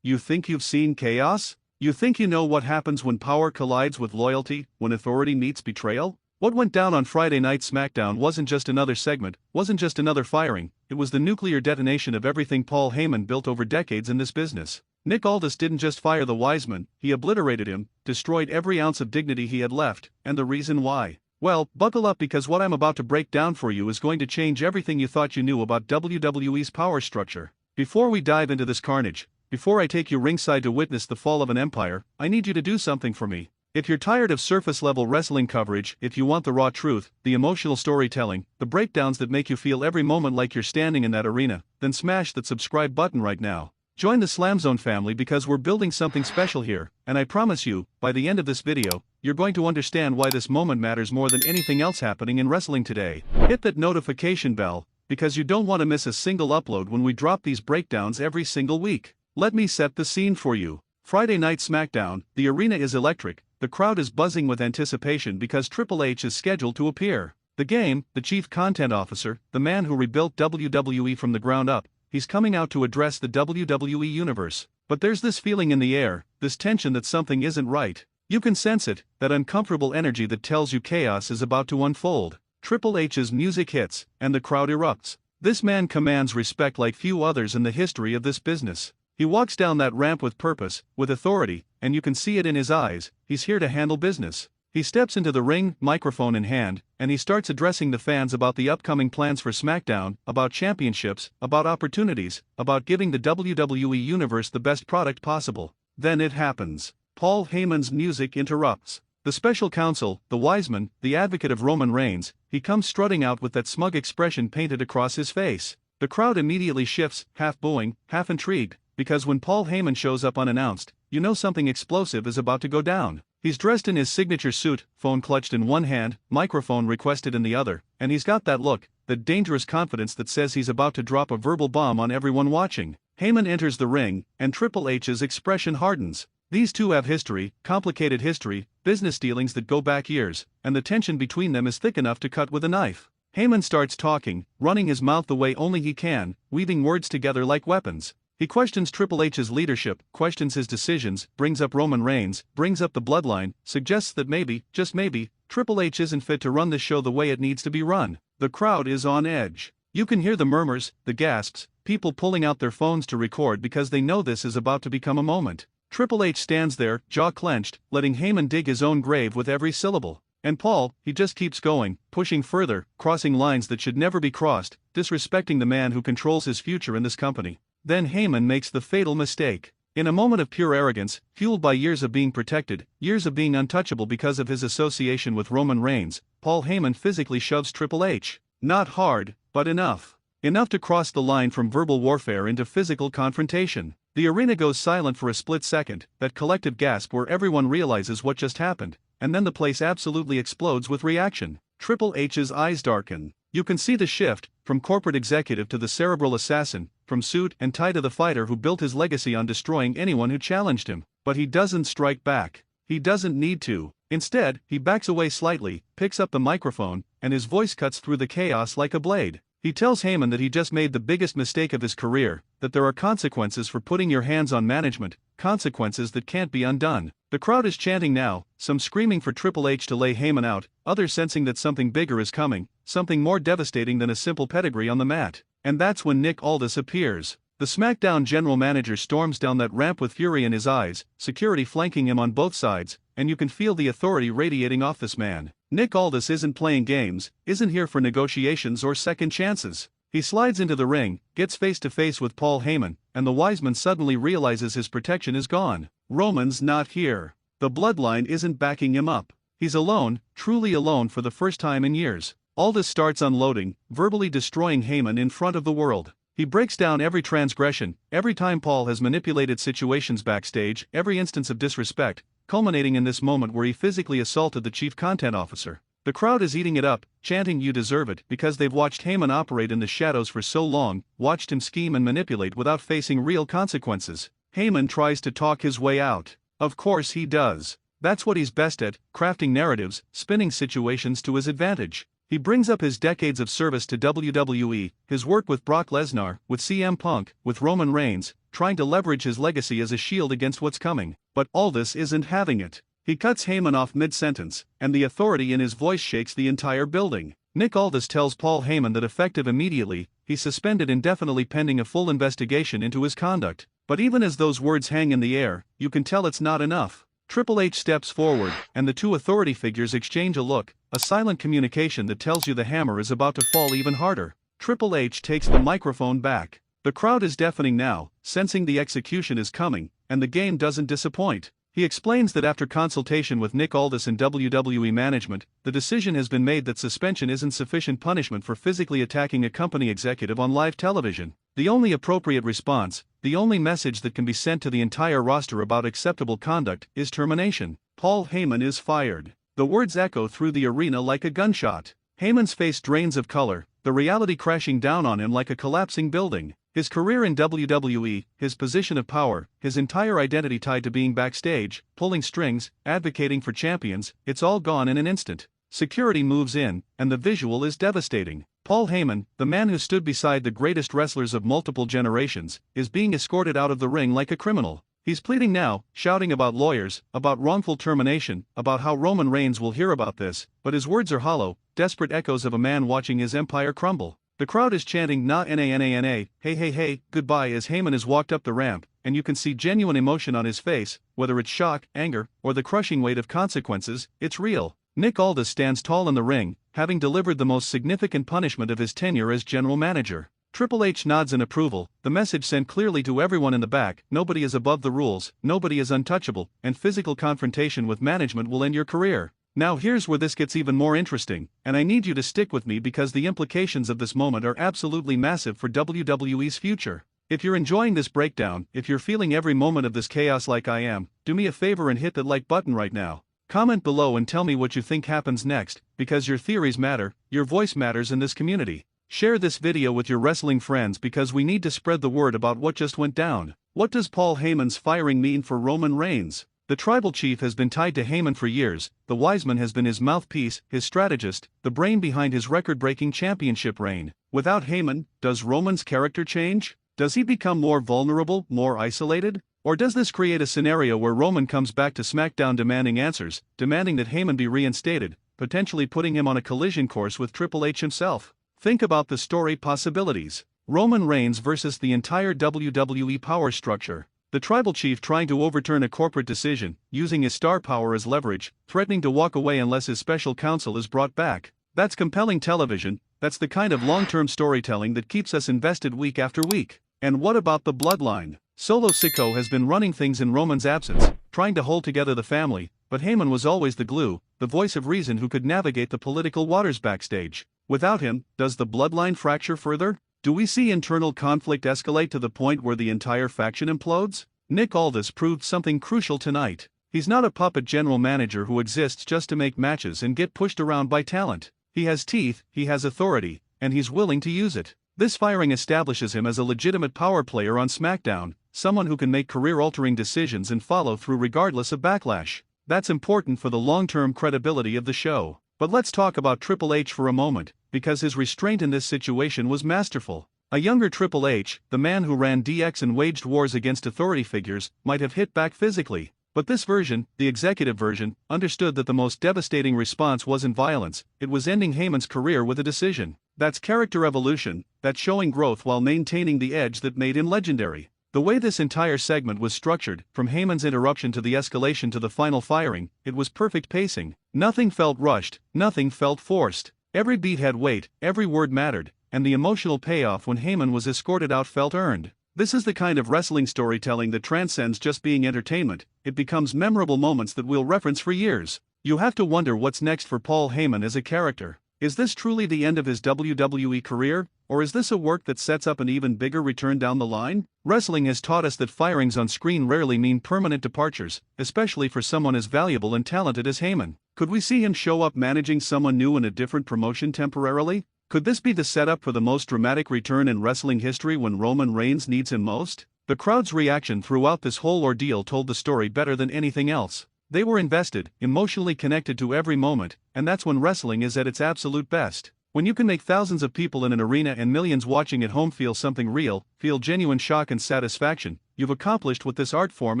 You think you've seen chaos? You think you know what happens when power collides with loyalty, when authority meets betrayal? What went down on Friday Night SmackDown wasn't just another segment, wasn't just another firing, it was the nuclear detonation of everything Paul Heyman built over decades in this business. Nick Aldis didn't just fire the Wiseman, he obliterated him, destroyed every ounce of dignity he had left, and the reason why? Well, buckle up because what I'm about to break down for you is going to change everything you thought you knew about WWE's power structure. Before we dive into this carnage, before I take you ringside to witness the fall of an empire, I need you to do something for me. If you're tired of surface-level wrestling coverage, if you want the raw truth, the emotional storytelling, the breakdowns that make you feel every moment like you're standing in that arena, then smash that subscribe button right now. Join the SLAMZONE family because we're building something special here, and I promise you, by the end of this video, you're going to understand why this moment matters more than anything else happening in wrestling today. Hit that notification bell, because you don't want to miss a single upload when we drop these breakdowns every single week. Let me set the scene for you. Friday Night SmackDown, the arena is electric, the crowd is buzzing with anticipation because Triple H is scheduled to appear. The Game, the chief content officer, the man who rebuilt WWE from the ground up, he's coming out to address the WWE universe. But there's this feeling in the air, this tension that something isn't right. You can sense it, that uncomfortable energy that tells you chaos is about to unfold. Triple H's music hits, and the crowd erupts. This man commands respect like few others in the history of this business. He walks down that ramp with purpose, with authority, and you can see it in his eyes, he's here to handle business. He steps into the ring, microphone in hand, and he starts addressing the fans about the upcoming plans for SmackDown, about championships, about opportunities, about giving the WWE Universe the best product possible. Then it happens. Paul Heyman's music interrupts. The special counsel, the Wiseman, the advocate of Roman Reigns, he comes strutting out with that smug expression painted across his face. The crowd immediately shifts, half booing, half intrigued, because when Paul Heyman shows up unannounced, you know something explosive is about to go down. He's dressed in his signature suit, phone clutched in one hand, microphone requested in the other, and he's got that look, that dangerous confidence that says he's about to drop a verbal bomb on everyone watching. Heyman enters the ring, and Triple H's expression hardens. These two have history, complicated history, business dealings that go back years, and the tension between them is thick enough to cut with a knife. Heyman starts talking, running his mouth the way only he can, weaving words together like weapons. He questions Triple H's leadership, questions his decisions, brings up Roman Reigns, brings up the bloodline, suggests that maybe, just maybe, Triple H isn't fit to run this show the way it needs to be run. The crowd is on edge. You can hear the murmurs, the gasps, people pulling out their phones to record because they know this is about to become a moment. Triple H stands there, jaw clenched, letting Heyman dig his own grave with every syllable. And Paul, he just keeps going, pushing further, crossing lines that should never be crossed, disrespecting the man who controls his future in this company. Then Heyman makes the fatal mistake. In a moment of pure arrogance, fueled by years of being protected, years of being untouchable because of his association with Roman Reigns, Paul Heyman physically shoves Triple H. Not hard, but enough. Enough to cross the line from verbal warfare into physical confrontation. The arena goes silent for a split second, that collective gasp where everyone realizes what just happened, and then the place absolutely explodes with reaction. Triple H's eyes darken. You can see the shift, from corporate executive to the cerebral assassin, from suit and tie to the fighter who built his legacy on destroying anyone who challenged him. But he doesn't strike back. He doesn't need to. Instead, he backs away slightly, picks up the microphone, and his voice cuts through the chaos like a blade. He tells Heyman that he just made the biggest mistake of his career, that there are consequences for putting your hands on management, consequences that can't be undone. The crowd is chanting now, some screaming for Triple H to lay Heyman out, others sensing that something bigger is coming, something more devastating than a simple pedigree on the mat. And that's when Nick Aldis appears. The SmackDown general manager storms down that ramp with fury in his eyes, security flanking him on both sides, and you can feel the authority radiating off this man. Nick Aldis isn't playing games, isn't here for negotiations or second chances. He slides into the ring, gets face to face with Paul Heyman, and the Wiseman suddenly realizes his protection is gone. Roman's not here. The bloodline isn't backing him up. He's alone, truly alone for the first time in years. Aldis starts unloading, verbally destroying Heyman in front of the world. He breaks down every transgression, every time Paul has manipulated situations backstage, every instance of disrespect, culminating in this moment where he physically assaulted the chief content officer. The crowd is eating it up, chanting "You deserve it," because they've watched Heyman operate in the shadows for so long, watched him scheme and manipulate without facing real consequences. Heyman tries to talk his way out. Of course he does. That's what he's best at, crafting narratives, spinning situations to his advantage. He brings up his decades of service to WWE, his work with Brock Lesnar, with CM Punk, with Roman Reigns, trying to leverage his legacy as a shield against what's coming. But Aldis isn't having it. He cuts Heyman off mid-sentence, and the authority in his voice shakes the entire building. Nick Aldis tells Paul Heyman that effective immediately, he's suspended indefinitely pending a full investigation into his conduct. But even as those words hang in the air, you can tell it's not enough. Triple H steps forward, and the two authority figures exchange a look, a silent communication that tells you the hammer is about to fall even harder. Triple H takes the microphone back. The crowd is deafening now, sensing the execution is coming, and the game doesn't disappoint. He explains that after consultation with Nick Aldis and WWE management, the decision has been made that suspension isn't sufficient punishment for physically attacking a company executive on live television. The only appropriate response, the only message that can be sent to the entire roster about acceptable conduct, is termination. Paul Heyman is fired. The words echo through the arena like a gunshot. Heyman's face drains of color, the reality crashing down on him like a collapsing building. His career in WWE, his position of power, his entire identity tied to being backstage, pulling strings, advocating for champions, it's all gone in an instant. Security moves in, and the visual is devastating. Paul Heyman, the man who stood beside the greatest wrestlers of multiple generations, is being escorted out of the ring like a criminal. He's pleading now, shouting about lawyers, about wrongful termination, about how Roman Reigns will hear about this, but his words are hollow, desperate echoes of a man watching his empire crumble. The crowd is chanting na-na-na-na, hey hey hey, goodbye as Heyman is walked up the ramp, and you can see genuine emotion on his face, whether it's shock, anger, or the crushing weight of consequences, it's real. Nick Aldis stands tall in the ring, having delivered the most significant punishment of his tenure as general manager. Triple H nods in approval, the message sent clearly to everyone in the back: nobody is above the rules, nobody is untouchable, and physical confrontation with management will end your career. Now here's where this gets even more interesting, and I need you to stick with me because the implications of this moment are absolutely massive for WWE's future. If you're enjoying this breakdown, if you're feeling every moment of this chaos like I am, do me a favor and hit that like button right now. Comment below and tell me what you think happens next, because your theories matter, your voice matters in this community. Share this video with your wrestling friends because we need to spread the word about what just went down. What does Paul Heyman's firing mean for Roman Reigns? The tribal chief has been tied to Heyman for years, the Wiseman has been his mouthpiece, his strategist, the brain behind his record-breaking championship reign. Without Heyman, does Roman's character change? Does he become more vulnerable, more isolated? Or does this create a scenario where Roman comes back to SmackDown demanding answers, demanding that Heyman be reinstated, potentially putting him on a collision course with Triple H himself? Think about the story possibilities. Roman Reigns versus the entire WWE power structure. The tribal chief trying to overturn a corporate decision, using his star power as leverage, threatening to walk away unless his special counsel is brought back. That's compelling television, that's the kind of long-term storytelling that keeps us invested week after week. And what about the bloodline? Solo Sikoa has been running things in Roman's absence, trying to hold together the family, but Heyman was always the glue, the voice of reason who could navigate the political waters backstage. Without him, does the bloodline fracture further? Do we see internal conflict escalate to the point where the entire faction implodes? Nick Aldis proved something crucial tonight. He's not a puppet general manager who exists just to make matches and get pushed around by talent. He has teeth, he has authority, and he's willing to use it. This firing establishes him as a legitimate power player on SmackDown, someone who can make career-altering decisions and follow through regardless of backlash. That's important for the long-term credibility of the show. But let's talk about Triple H for a moment, because his restraint in this situation was masterful. A younger Triple H, the man who ran DX and waged wars against authority figures, might have hit back physically. But this version, the executive version, understood that the most devastating response wasn't violence, it was ending Heyman's career with a decision. That's character evolution, that's showing growth while maintaining the edge that made him legendary. The way this entire segment was structured, from Heyman's interruption to the escalation to the final firing, it was perfect pacing. Nothing felt rushed, nothing felt forced. Every beat had weight, every word mattered, and the emotional payoff when Heyman was escorted out felt earned. This is the kind of wrestling storytelling that transcends just being entertainment, it becomes memorable moments that we'll reference for years. You have to wonder what's next for Paul Heyman as a character. Is this truly the end of his WWE career, or is this a work that sets up an even bigger return down the line? Wrestling has taught us that firings on screen rarely mean permanent departures, especially for someone as valuable and talented as Heyman. Could we see him show up managing someone new in a different promotion temporarily? Could this be the setup for the most dramatic return in wrestling history when Roman Reigns needs him most? The crowd's reaction throughout this whole ordeal told the story better than anything else. They were invested, emotionally connected to every moment, and that's when wrestling is at its absolute best. When you can make thousands of people in an arena and millions watching at home feel something real, feel genuine shock and satisfaction, you've accomplished what this art form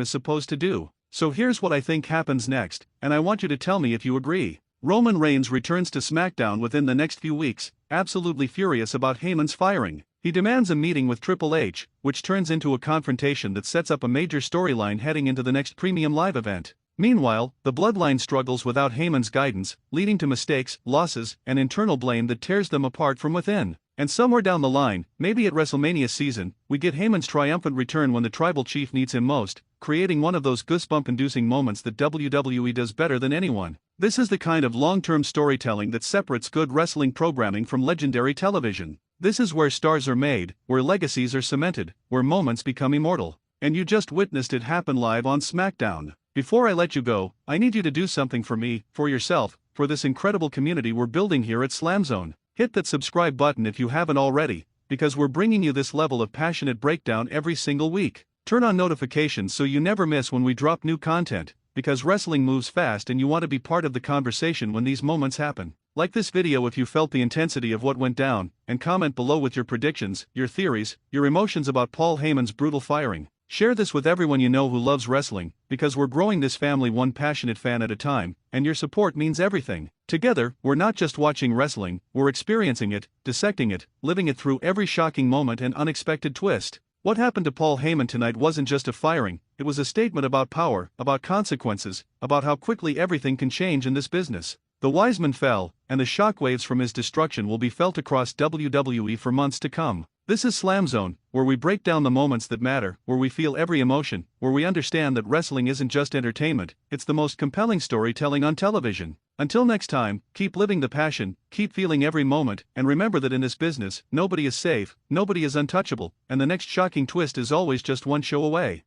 is supposed to do. So here's what I think happens next, and I want you to tell me if you agree. Roman Reigns returns to SmackDown within the next few weeks, absolutely furious about Heyman's firing. He demands a meeting with Triple H, which turns into a confrontation that sets up a major storyline heading into the next Premium Live event. Meanwhile, the bloodline struggles without Heyman's guidance, leading to mistakes, losses, and internal blame that tears them apart from within. And somewhere down the line, maybe at WrestleMania season, we get Heyman's triumphant return when the tribal chief needs him most, creating one of those goosebump-inducing moments that WWE does better than anyone. This is the kind of long-term storytelling that separates good wrestling programming from legendary television. This is where stars are made, where legacies are cemented, where moments become immortal. And you just witnessed it happen live on SmackDown. Before I let you go, I need you to do something for me, for yourself, for this incredible community we're building here at SLAMZONE. Hit that subscribe button if you haven't already, because we're bringing you this level of passionate breakdown every single week. Turn on notifications so you never miss when we drop new content, because wrestling moves fast and you want to be part of the conversation when these moments happen. Like this video if you felt the intensity of what went down, and comment below with your predictions, your theories, your emotions about Paul Heyman's brutal firing. Share this with everyone you know who loves wrestling, because we're growing this family one passionate fan at a time, and your support means everything. Together, we're not just watching wrestling, we're experiencing it, dissecting it, living it through every shocking moment and unexpected twist. What happened to Paul Heyman tonight wasn't just a firing, it was a statement about power, about consequences, about how quickly everything can change in this business. The wise man fell, and the shockwaves from his destruction will be felt across WWE for months to come. This is SLAMZONE, where we break down the moments that matter, where we feel every emotion, where we understand that wrestling isn't just entertainment, it's the most compelling storytelling on television. Until next time, keep living the passion, keep feeling every moment, and remember that in this business, nobody is safe, nobody is untouchable, and the next shocking twist is always just one show away.